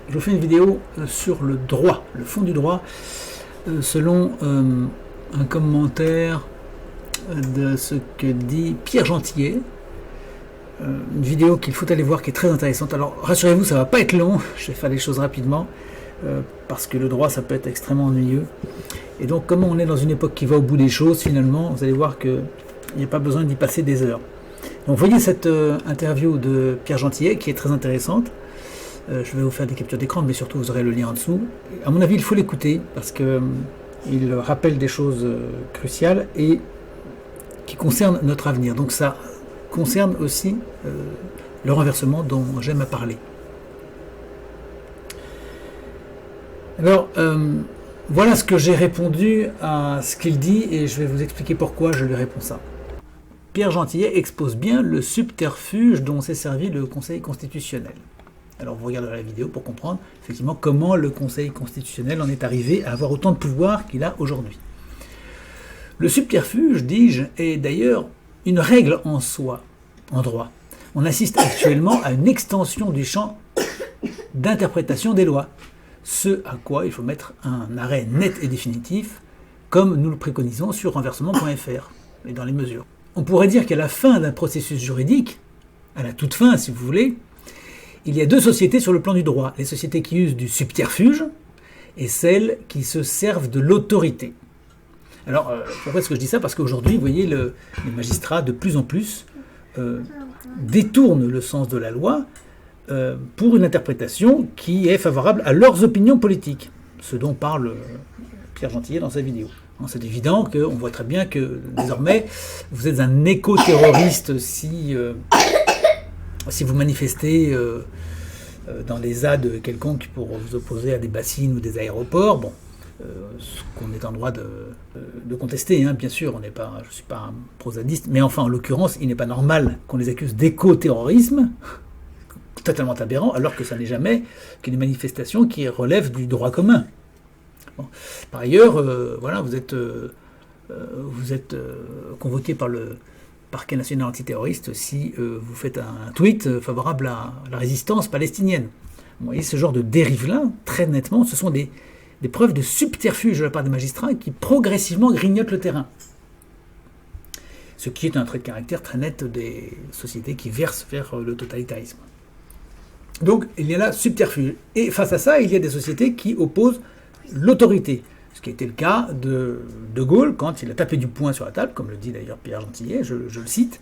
Je vous fais une vidéo sur le droit, le fond du droit, selon un commentaire de ce que dit Pierre Gentillet. Une vidéo qu'il faut aller voir qui est très intéressante. Alors rassurez-vous, ça va pas être long, je vais faire les choses rapidement, parce que le droit ça peut être extrêmement ennuyeux. Et donc comme on est dans une époque qui va au bout des choses, finalement, vous allez voir qu'il n'y a pas besoin d'y passer des heures. Donc voyez cette interview de Pierre Gentillet qui est très intéressante. Je vais vous faire des captures d'écran, mais surtout vous aurez le lien en dessous. À mon avis, il faut l'écouter parce qu'il rappelle des choses cruciales et qui concernent notre avenir. Donc ça concerne aussi le renversement dont j'aime à parler. Alors, voilà ce que j'ai répondu à ce qu'il dit et je vais vous expliquer pourquoi je lui réponds ça. Pierre Gentillet expose bien le subterfuge dont s'est servi le Conseil constitutionnel. Alors vous regarderez la vidéo pour comprendre effectivement comment le Conseil constitutionnel en est arrivé à avoir autant de pouvoir qu'il a aujourd'hui. Le subterfuge, dis-je, est d'ailleurs une règle en soi, en droit. On assiste actuellement à une extension du champ d'interprétation des lois, ce à quoi il faut mettre un arrêt net et définitif, comme nous le préconisons sur renversement.fr et dans les mesures. On pourrait dire qu'à la fin d'un processus juridique, à la toute fin si vous voulez, il y a deux sociétés sur le plan du droit, les sociétés qui usent du subterfuge et celles qui se servent de l'autorité. Alors, pourquoi est-ce que je dis ça? Parce qu'aujourd'hui, vous voyez, les magistrats, de plus en plus, détournent le sens de la loi pour une interprétation qui est favorable à leurs opinions politiques, ce dont parle Pierre Gentillet dans sa vidéo. C'est évident qu'on voit très bien que, désormais, vous êtes un éco-terroriste si vous manifestez dans les ZAD quelconques pour vous opposer à des bassines ou des aéroports, bon, ce qu'on est en droit de contester, hein, bien sûr, je ne suis pas un pro-zadiste, mais enfin, en l'occurrence, il n'est pas normal qu'on les accuse d'éco-terrorisme, totalement aberrant, alors que ça n'est jamais qu'une manifestation qui relève du droit commun. Bon. Par ailleurs, voilà, vous êtes convoqué par le Parquet national antiterroriste si vous faites un tweet favorable à la résistance palestinienne. Vous voyez, ce genre de dérive-là, très nettement, ce sont des preuves de subterfuge de la part des magistrats qui progressivement grignotent le terrain. Ce qui est un trait de caractère très net des sociétés qui versent vers le totalitarisme. Donc, il y a là subterfuge. Et face à ça, il y a des sociétés qui opposent l'autorité. Ce qui a été le cas de Gaulle quand il a tapé du poing sur la table, comme le dit d'ailleurs Pierre Gentillet, je le cite,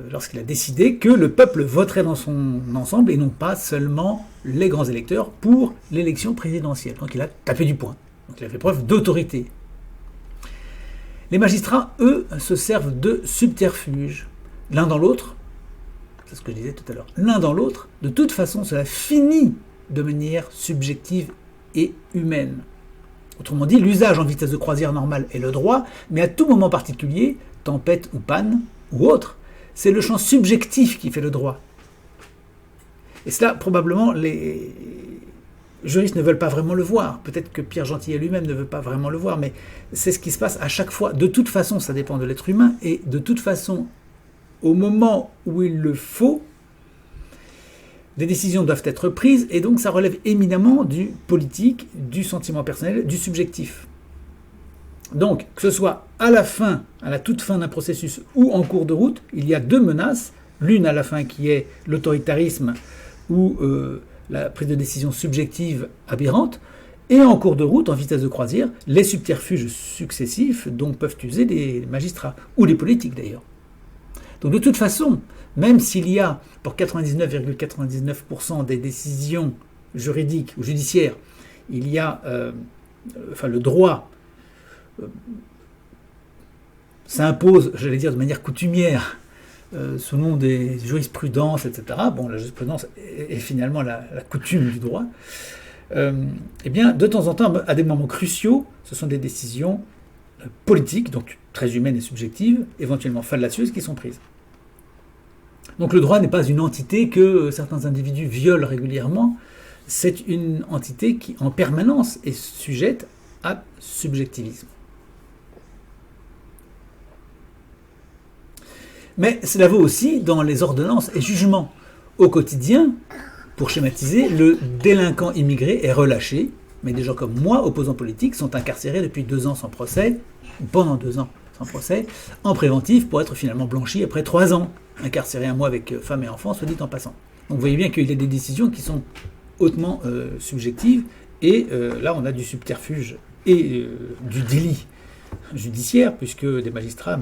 lorsqu'il a décidé que le peuple voterait dans son ensemble et non pas seulement les grands électeurs pour l'élection présidentielle. Donc il a tapé du poing. Donc il a fait preuve d'autorité. Les magistrats, eux, se servent de subterfuge. L'un dans l'autre, c'est ce que je disais tout à l'heure, l'un dans l'autre, de toute façon, cela finit de manière subjective et humaine. Autrement dit, l'usage en vitesse de croisière normale est le droit, mais à tout moment particulier, tempête ou panne, ou autre, c'est le champ subjectif qui fait le droit. Et cela, probablement, les juristes ne veulent pas vraiment le voir. Peut-être que Pierre Gentillet lui-même ne veut pas vraiment le voir, mais c'est ce qui se passe à chaque fois. De toute façon, ça dépend de l'être humain, et de toute façon, au moment où il le faut, des décisions doivent être prises, et donc ça relève éminemment du politique, du sentiment personnel, du subjectif. Donc, que ce soit à la toute fin d'un processus ou en cours de route, il y a deux menaces. L'une à la fin qui est l'autoritarisme ou la prise de décision subjective aberrante, et en cours de route, en vitesse de croisière, les subterfuges successifs dont peuvent user les magistrats, ou les politiques d'ailleurs. Donc de toute façon, même s'il y a, pour 99,99% des décisions juridiques ou judiciaires, il y a le droit s'impose, j'allais dire de manière coutumière, selon des jurisprudences, etc. Bon, la jurisprudence est finalement la coutume du droit. Eh bien, de temps en temps, à des moments cruciaux, ce sont des décisions politiques, donc très humaines et subjectives, éventuellement fallacieuses, qui sont prises. Donc le droit n'est pas une entité que certains individus violent régulièrement, c'est une entité qui, en permanence, est sujette à subjectivisme. Mais cela vaut aussi dans les ordonnances et jugements. Au quotidien, Pour schématiser, le délinquant immigré est relâché, mais des gens comme moi, opposants politiques, sont incarcérés depuis 2 ans sans procès, ou pendant 2 ans sans procès, en préventif pour être finalement blanchis après 3 ans, incarcérés 1 mois avec femme et enfants, soit dit en passant. Donc vous voyez bien qu'il y a des décisions qui sont hautement subjectives, et là on a du subterfuge et du délit judiciaire, puisque des magistrats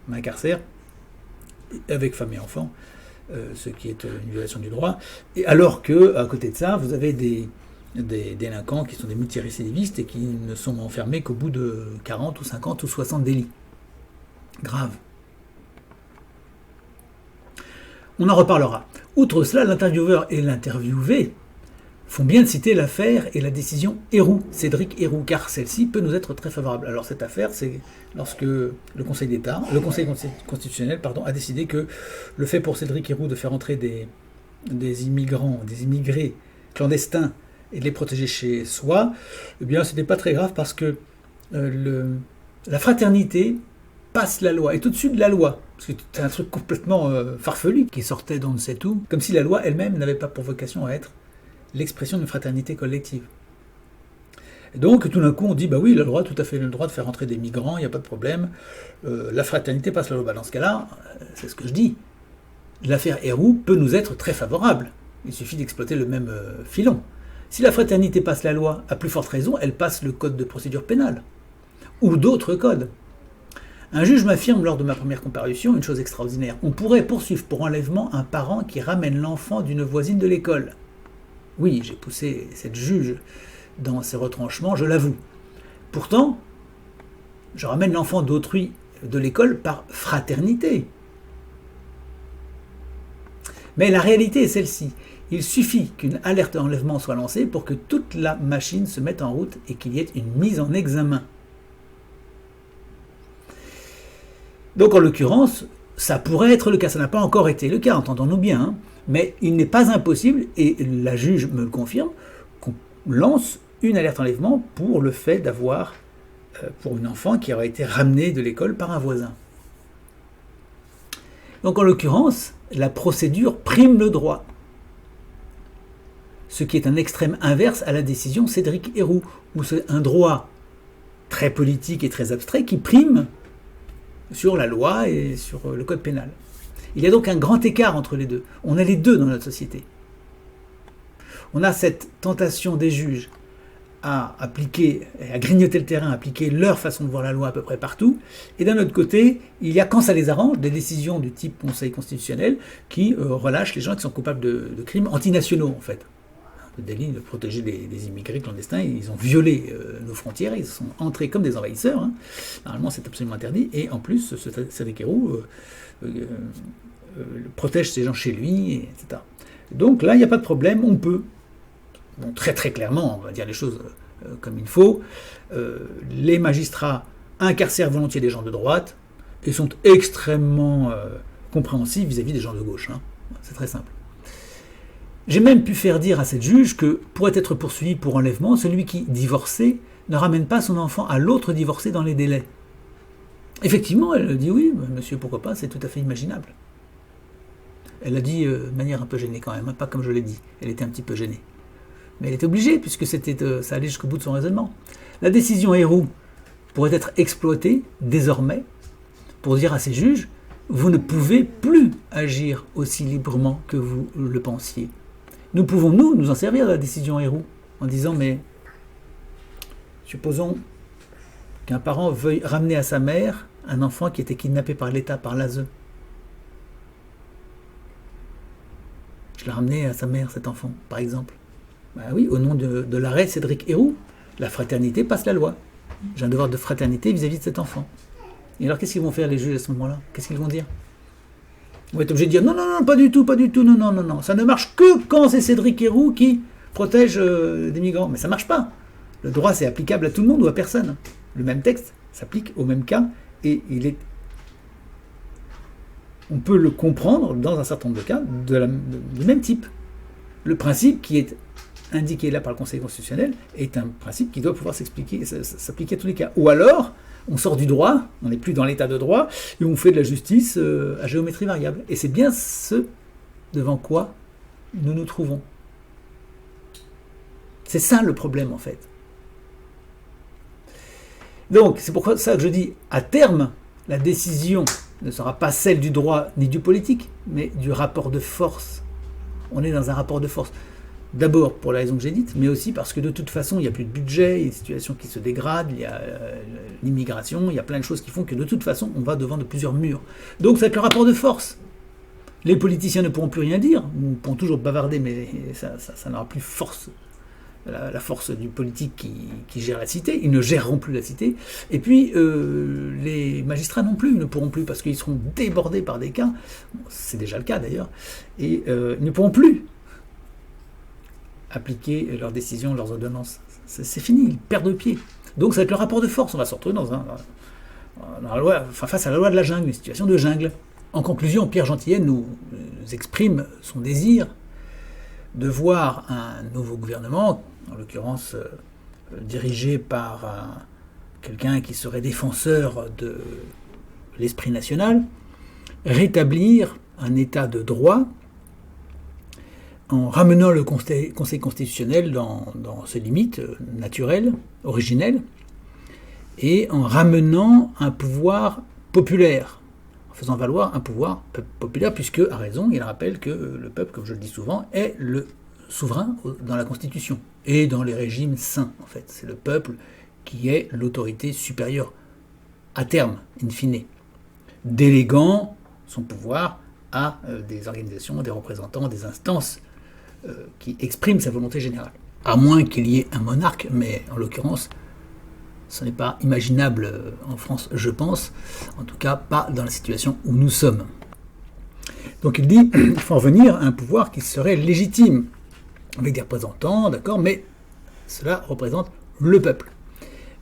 m'incarcèrent avec femme et enfants, ce qui est une violation du droit, et alors que, à côté de ça, vous avez des délinquants qui sont des multirécidivistes et qui ne sont enfermés qu'au bout de 40 ou 50 ou 60 délits. Grave. On en reparlera. Outre cela, l'intervieweur et l'interviewé font bien de citer l'affaire et la décision Héroux, Cédric Héroux, car celle-ci peut nous être très favorable. Alors cette affaire, c'est lorsque le Conseil d'État, le Conseil constitutionnel, a décidé que le fait pour Cédric Héroux de faire entrer des immigrés clandestins et de les protéger chez soi, eh bien c'était pas très grave parce que la fraternité passe la loi, est au-dessus de la loi. Parce que c'est un truc complètement farfelu qui sortait d'on ne sait où, comme si la loi elle-même n'avait pas pour vocation à être l'expression d'une fraternité collective. Et donc, tout d'un coup, on dit, bah oui, il a le droit, tout à fait le droit de faire entrer des migrants, il n'y a pas de problème, la fraternité passe la loi. Bah, dans ce cas-là, c'est ce que je dis, l'affaire Héroux peut nous être très favorable. Il suffit d'exploiter le même filon. Si la fraternité passe la loi, à plus forte raison, elle passe le code de procédure pénale, ou d'autres codes. Un juge m'affirme lors de ma première comparution une chose extraordinaire. On pourrait poursuivre pour enlèvement un parent qui ramène l'enfant d'une voisine de l'école. Oui, j'ai poussé cette juge dans ses retranchements, je l'avoue. Pourtant, je ramène l'enfant d'autrui de l'école par fraternité. Mais la réalité est celle-ci. Il suffit qu'une alerte enlèvement soit lancée pour que toute la machine se mette en route et qu'il y ait une mise en examen. Donc en l'occurrence, ça pourrait être le cas, ça n'a pas encore été le cas, entendons-nous bien, hein. Mais il n'est pas impossible, et la juge me le confirme, qu'on lance une alerte enlèvement pour le fait d'avoir, pour une enfant qui aurait été ramenée de l'école par un voisin. Donc en l'occurrence, la procédure prime le droit. Ce qui est un extrême inverse à la décision Cédric Héroux, où c'est un droit très politique et très abstrait qui prime sur la loi et sur le code pénal. Il y a donc un grand écart entre les deux. On a les deux dans notre société. On a cette tentation des juges à appliquer, à grignoter le terrain, à appliquer leur façon de voir la loi à peu près partout. Et d'un autre côté, il y a, quand ça les arrange, des décisions du type Conseil constitutionnel qui relâchent les gens qui sont coupables de crimes antinationaux, en fait. Le délit de protéger des immigrés clandestins, ils ont violé nos frontières, ils sont entrés comme des envahisseurs. Hein. Normalement, c'est absolument interdit. Et en plus, Cédric Héroux protège ces gens chez lui, etc. Donc là, il n'y a pas de problème, on peut. Bon, très très clairement, on va dire les choses comme il faut. Les magistrats incarcèrent volontiers des gens de droite et sont extrêmement compréhensifs vis-à-vis des gens de gauche. Hein. C'est très simple. J'ai même pu faire dire à cette juge que, pour être poursuivi pour enlèvement, celui qui, divorçait, ne ramène pas son enfant à l'autre divorcé dans les délais. Effectivement, elle dit oui, monsieur, pourquoi pas, c'est tout à fait imaginable. Elle l'a dit de manière un peu gênée quand même, hein, pas comme je l'ai dit, elle était un petit peu gênée. Mais elle était obligée, puisque ça allait jusqu'au bout de son raisonnement. La décision Héroux pourrait être exploitée, désormais, pour dire à ces juges, vous ne pouvez plus agir aussi librement que vous le pensiez. Nous pouvons, nous en servir de la décision Héroux, en disant, mais supposons qu'un parent veuille ramener à sa mère un enfant qui était kidnappé par l'État, par l'ASE. Je l'ai ramené à sa mère, cet enfant, par exemple. Ben oui, au nom de l'arrêt Cédric Héroux, la fraternité passe la loi. J'ai un devoir de fraternité vis-à-vis de cet enfant. Et alors, qu'est-ce qu'ils vont faire, les juges, à ce moment-là? Qu'est-ce qu'ils vont dire? On va être obligé de dire, non, pas du tout, non. Ça ne marche que quand c'est Cédric Héroux qui protège des migrants. Mais ça ne marche pas. Le droit, c'est applicable à tout le monde ou à personne. Le même texte s'applique au même cas, et on peut le comprendre dans un certain nombre de cas du même type. Le principe qui est indiqué là par le Conseil constitutionnel est un principe qui doit pouvoir s'appliquer à tous les cas. Ou alors, on sort du droit, on n'est plus dans l'état de droit, et on fait de la justice à géométrie variable. Et c'est bien ce devant quoi nous nous trouvons. C'est ça le problème en fait. Donc c'est pour ça que je dis, à terme, la décision ne sera pas celle du droit ni du politique, mais du rapport de force. On est dans un rapport de force. D'abord pour la raison que j'ai dite, mais aussi parce que de toute façon, il n'y a plus de budget, il y a une situation qui se dégrade, il y a l'immigration, il y a plein de choses qui font que de toute façon, on va devant de plusieurs murs. Donc ça va être le rapport de force. Les politiciens ne pourront plus rien dire, ou pourront toujours bavarder, mais ça n'aura plus force. La force du politique qui gère la cité, ils ne géreront plus la cité, et puis les magistrats non plus, ils ne pourront plus, parce qu'ils seront débordés par des cas, c'est déjà le cas d'ailleurs, et ils ne pourront plus appliquer leurs décisions, leurs ordonnances. C'est fini, ils perdent pied. Donc ça va être le rapport de force, on va se retrouver dans la loi, face à la loi de la jungle, une situation de jungle. En conclusion, Pierre Gentillet nous exprime son désir de voir un nouveau gouvernement, en l'occurrence dirigé par quelqu'un qui serait défenseur de l'esprit national, rétablir un état de droit en ramenant le Conseil constitutionnel dans ses limites naturelles, originelles, et en ramenant un pouvoir populaire, en faisant valoir un pouvoir populaire, puisque, à raison, il rappelle que le peuple, comme je le dis souvent, est le souverain dans la Constitution et dans les régimes saints, en fait. C'est le peuple qui est l'autorité supérieure, à terme, in fine, déléguant son pouvoir à des organisations, des représentants, des instances qui expriment sa volonté générale. À moins qu'il y ait un monarque, mais en l'occurrence, ce n'est pas imaginable en France, je pense, en tout cas pas dans la situation où nous sommes. Donc il dit qu'il faut en venir à un pouvoir qui serait légitime, avec des représentants, d'accord, mais cela représente le peuple.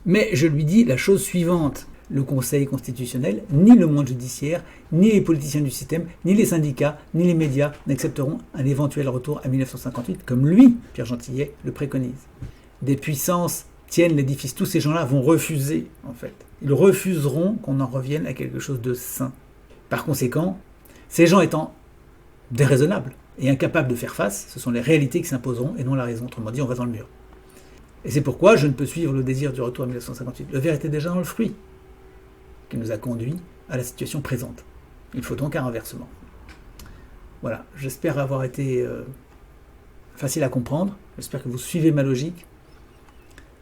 Mais je lui dis la chose suivante, le Conseil constitutionnel, ni le monde judiciaire, ni les politiciens du système, ni les syndicats, ni les médias n'accepteront un éventuel retour à 1958, comme lui, Pierre Gentillet, le préconise. Des puissances tiennent l'édifice, tous ces gens-là vont refuser, en fait. Ils refuseront qu'on en revienne à quelque chose de sain. Par conséquent, ces gens étant déraisonnables et incapables de faire face, ce sont les réalités qui s'imposeront et non la raison. Autrement dit, on va dans le mur. Et c'est pourquoi je ne peux suivre le désir du retour à 1958. Le verre était déjà dans le fruit, qui nous a conduit à la situation présente. Il faut donc un renversement. Voilà, j'espère avoir été facile à comprendre. J'espère que vous suivez ma logique.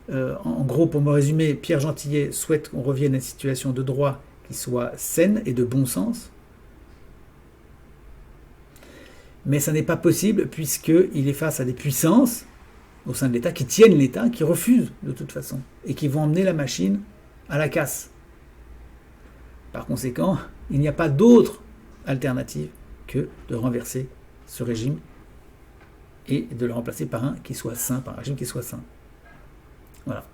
En gros, pour me résumer, Pierre Gentillet souhaite qu'on revienne à une situation de droit qui soit saine et de bon sens. Mais ça n'est pas possible puisqu'il est face à des puissances au sein de l'État qui tiennent l'État, qui refusent de toute façon et qui vont emmener la machine à la casse. Par conséquent, il n'y a pas d'autre alternative que de renverser ce régime et de le remplacer par un qui soit sain, par un régime qui soit sain. Voilà.